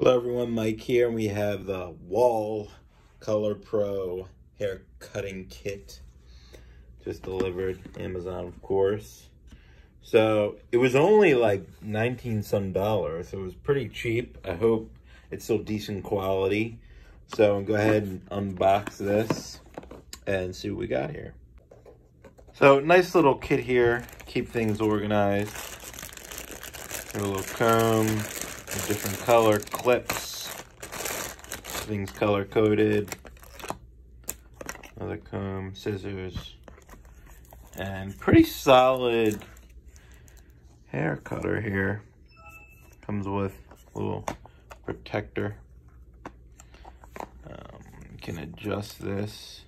Hello everyone, Mike here, and we have the Wahl Color Pro hair cutting kit. Just delivered, Amazon of course. So it was only like 19 some dollars, so it was pretty cheap. I hope it's still decent quality. So I'll go ahead and unbox this and see what we got here. So nice little kit here, keep things organized. Got a little comb, different color clips, everything's color coded, another comb, scissors, and pretty solid hair cutter here. Comes with a little protector. You can adjust this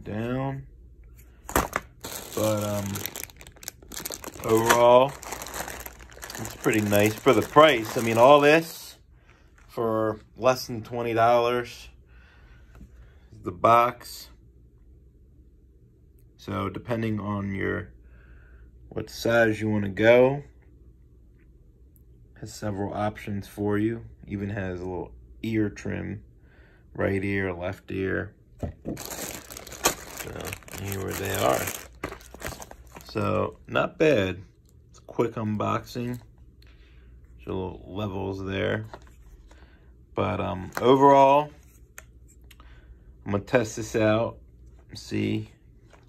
down, but overall it's pretty nice for the price. I mean, all this for less than $20. The box. So depending on what size you want to go, has several options for you. Even has a little ear trim, right ear, left ear. So here where they are. So not bad. It's a quick unboxing. Little levels there, but overall I'm gonna test this out, see,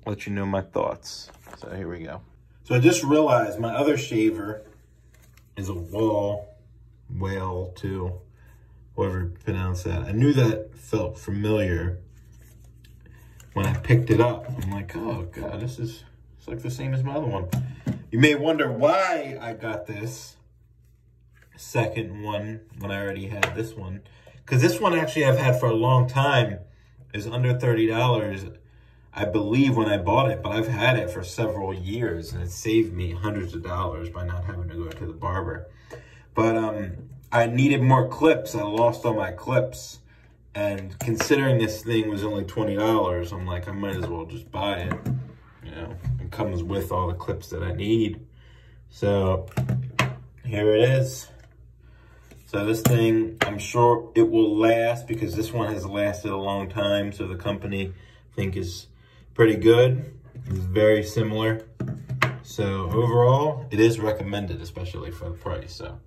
let you know my thoughts. So here we go. So I just realized my other shaver is a Wahl 2, however you pronounce that. I knew that felt familiar when I picked it up. I'm like, oh god, it's like the same as my other one. You may wonder why I got this second one when I already had this one, because this one actually I've had for a long time. Is under $30, I believe, when I bought it, but I've had it for several years and it saved me hundreds of dollars by not having to go to the barber. But I needed more clips. I lost all my clips, and considering this thing was only $20, I'm like, I might as well just buy it. You know, it comes with all the clips that I need. So here it is. So this thing, I'm sure it will last, because this one has lasted a long time. So the company, I think, is pretty good. It's very similar. So overall, it is recommended, especially for the price. So